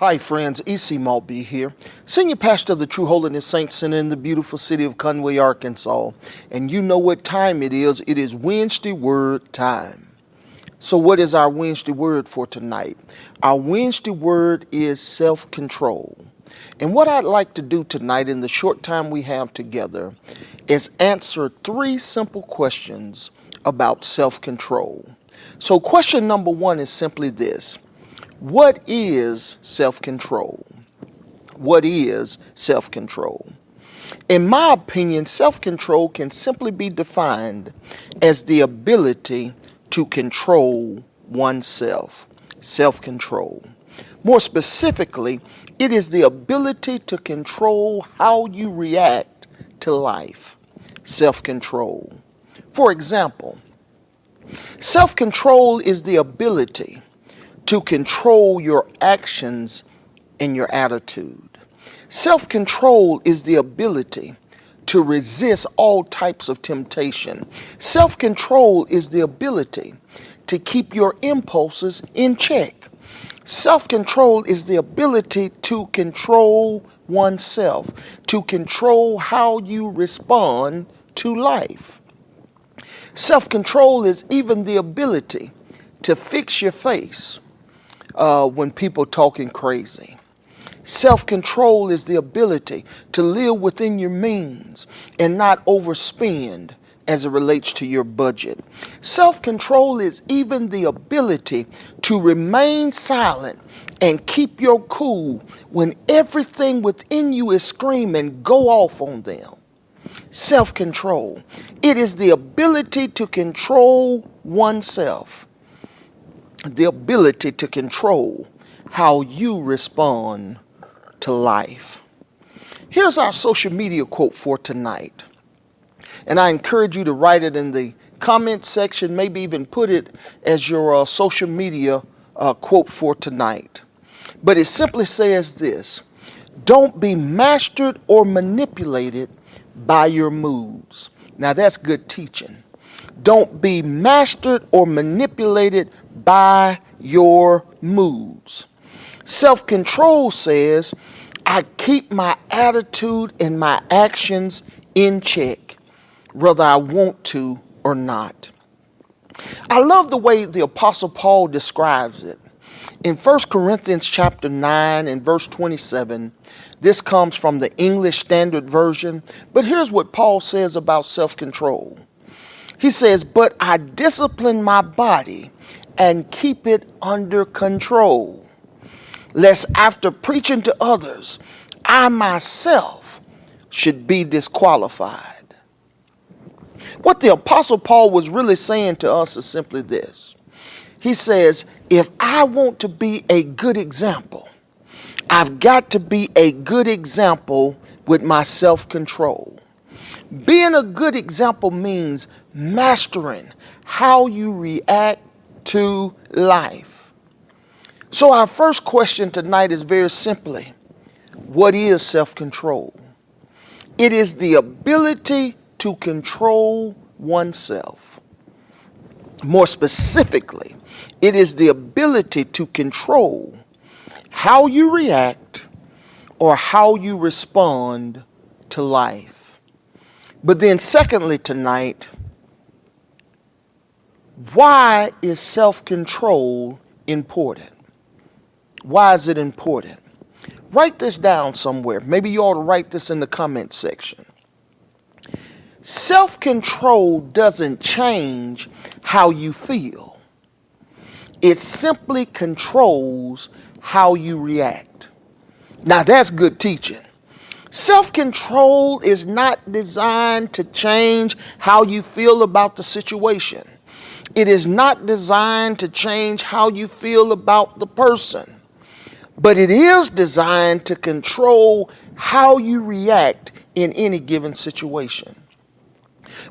Hi friends, E.C. Maltby here, Senior Pastor of the True Holiness Saints Center in the beautiful city of Conway, Arkansas. And you know what time it is. It is Wednesday Word time. So what is our Wednesday Word for tonight? Our Wednesday Word is self-control. And what I'd like to do tonight in the short time we have together is answer 3 simple questions about self-control. So question number 1 is simply this. What is self-control? What is self-control? In my opinion, self-control can simply be defined as the ability to control oneself. Self-control. More specifically, it is the ability to control how you react to life. Self-control. For example, self-control is the ability to control your actions and your attitude. Self-control is the ability to resist all types of temptation. Self-control is the ability to keep your impulses in check. Self-control is the ability to control oneself, to control how you respond to life. Self-control is even the ability to fix your face when people talking crazy. Self-control is the ability to live within your means and not overspend as it relates to your budget. Self-control is even the ability to remain silent and keep your cool when everything within you is screaming, go off on them. Self-control. It is the ability to control oneself. The ability to control how you respond to life. Here's our social media quote for tonight. And I encourage you to write it in the comment section, maybe even put it as your social media quote for tonight. But it simply says this: don't be mastered or manipulated by your moods. Now that's good teaching. Don't be mastered or manipulated by your moods. Self-control says, I keep my attitude and my actions in check, whether I want to or not. I love the way the Apostle Paul describes it. In 1 Corinthians chapter 9 and verse 27, this comes from the English Standard Version, but here's what Paul says about self-control. He says, but I discipline my body and keep it under control, lest after preaching to others, I myself should be disqualified. What the Apostle Paul was really saying to us is simply this. He says, if I want to be a good example, I've got to be a good example with my self-control. Being a good example means mastering how you react to life. So our first question tonight is very simply, what is self-control? It is the ability to control oneself. More specifically, it is the ability to control how you react or how you respond to life. But then secondly tonight, why is self-control important? Why is it important? Write this down somewhere. Maybe you ought to write this in the comment section. Self-control doesn't change how you feel. It simply controls how you react. Now that's good teaching. Self-control is not designed to change how you feel about the situation. It is not designed to change how you feel about the person. But it is designed to control how you react in any given situation.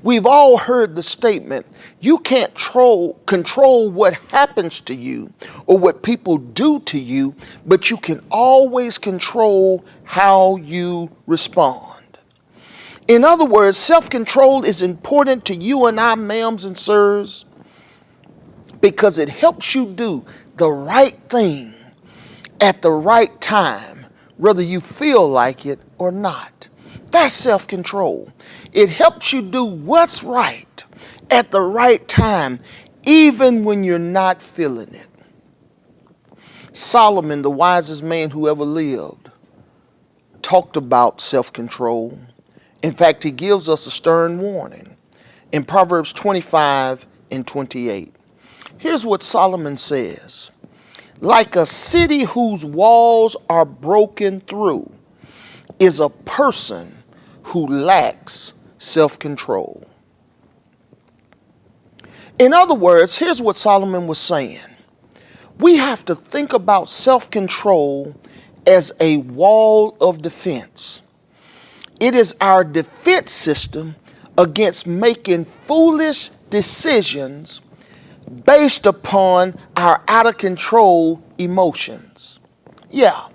We've all heard the statement, you can't control what happens to you or what people do to you, but you can always control how you respond. In other words, self-control is important to you and I, ma'ams and sirs, because it helps you do the right thing at the right time, whether you feel like it or not. That's self-control. It helps you do what's right at the right time, even when you're not feeling it. Solomon, the wisest man who ever lived, talked about self-control. In fact, he gives us a stern warning in Proverbs 25 and 28. Here's what Solomon says. Like a city whose walls are broken through is a person who lacks self-control. In other words, here's what Solomon was saying. We have to think about self-control as a wall of defense. It is our defense system against making foolish decisions based upon our out of control emotions. Yeah,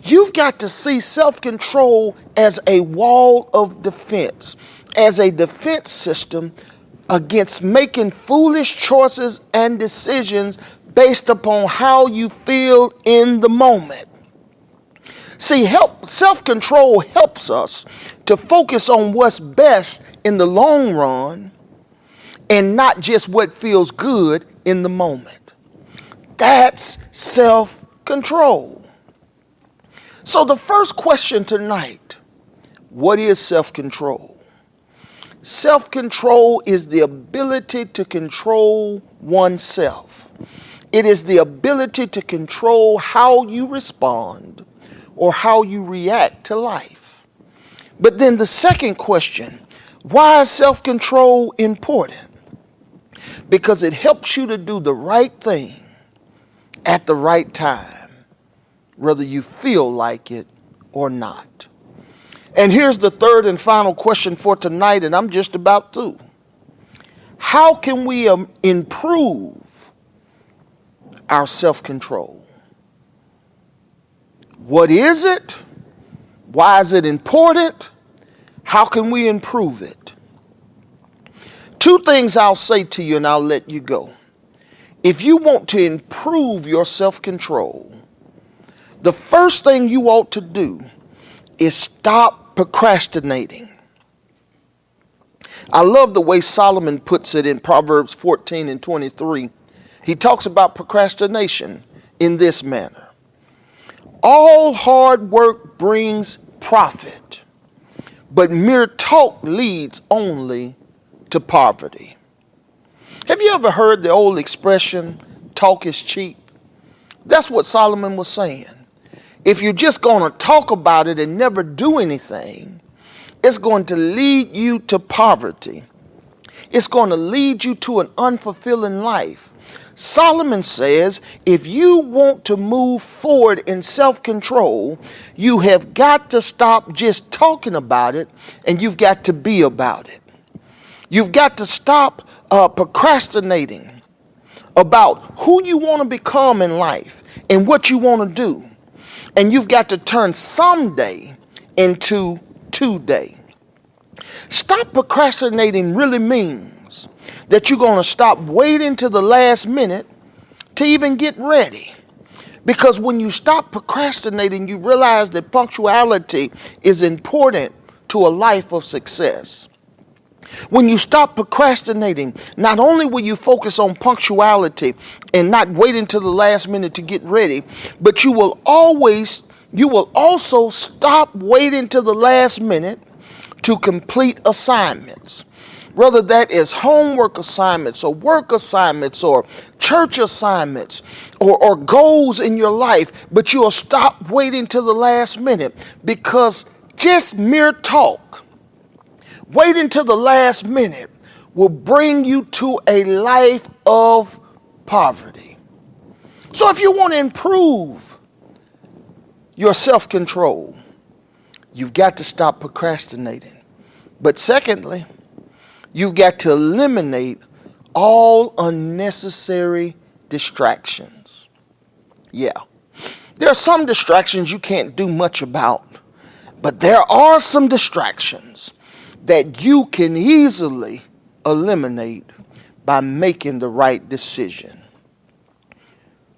you've got to see self-control as a wall of defense, as a defense system against making foolish choices and decisions based upon how you feel in the moment. See, self-control helps us to focus on what's best in the long run and not just what feels good in the moment. That's self-control. So the first question tonight, what is self-control? Self-control is the ability to control oneself. It is the ability to control how you respond or how you react to life. But then the second question, why is self-control important? Because it helps you to do the right thing at the right time, whether you feel like it or not. And here's the third and final question for tonight, and I'm just about through. How can we improve our self-control? What is it? Why is it important? How can we improve it? Two things I'll say to you and I'll let you go. If you want to improve your self-control, the first thing you ought to do is stop procrastinating. I love the way Solomon puts it in Proverbs 14 and 23. He talks about procrastination in this manner. All hard work brings profit, but mere talk leads only to poverty. Have you ever heard the old expression, talk is cheap? That's what Solomon was saying. If you're just going to talk about it and never do anything, it's going to lead you to poverty. It's going to lead you to an unfulfilling life. Solomon says, if you want to move forward in self-control, you have got to stop just talking about it and you've got to be about it. You've got to stop procrastinating about who you want to become in life and what you want to do. And you've got to turn someday into today. Stop procrastinating really means that you're going to stop waiting to the last minute to even get ready. Because when you stop procrastinating, you realize that punctuality is important to a life of success. When you stop procrastinating, not only will you focus on punctuality and not wait until the last minute to get ready, but you will also stop waiting till the last minute to complete assignments. Whether that is homework assignments or work assignments or church assignments or goals in your life, but you'll stop waiting till the last minute because just mere talk, waiting till the last minute will bring you to a life of poverty. So if you want to improve your self-control, you've got to stop procrastinating. But secondly, you've got to eliminate all unnecessary distractions. Yeah, there are some distractions you can't do much about, but there are some distractions that you can easily eliminate by making the right decision.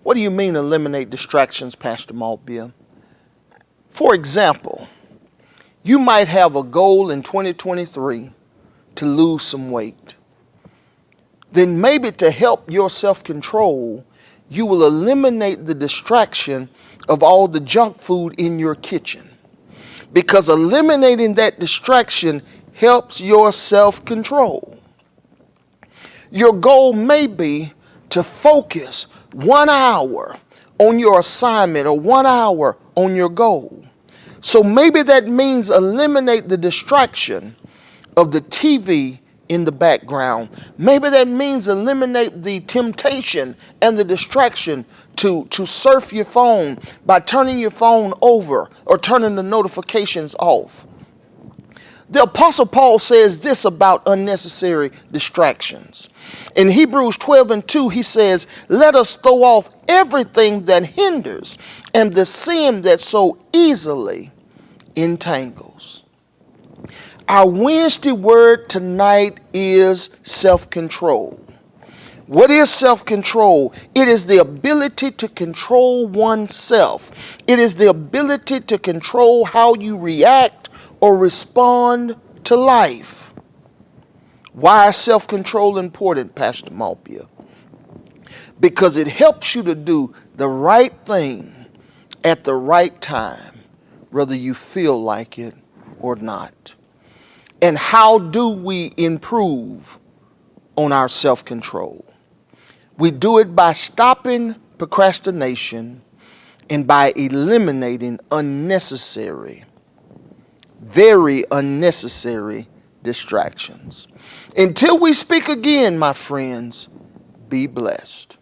What do you mean eliminate distractions, Pastor Maltbia? For example, you might have a goal in 2023 to lose some weight. Then maybe to help your self-control, you will eliminate the distraction of all the junk food in your kitchen. Because eliminating that distraction helps your self-control. Your goal may be to focus 1 hour on your assignment or 1 hour on your goal. So maybe that means eliminate the distraction of the TV in the background. Maybe that means eliminate the temptation and the distraction to surf your phone by turning your phone over or turning the notifications off. The Apostle Paul says this about unnecessary distractions. In Hebrews 12:2, he says, let us throw off everything that hinders and the sin that so easily entangles. Our Wednesday word tonight is self-control. What is self-control? It is the ability to control oneself. It is the ability to control how you react or respond to life. Why is self-control important, Pastor Maltbia? Because it helps you to do the right thing at the right time, whether you feel like it or not. And how do we improve on our self-control? We do it by stopping procrastination and by eliminating unnecessary, very unnecessary distractions. Until we speak again, my friends, be blessed.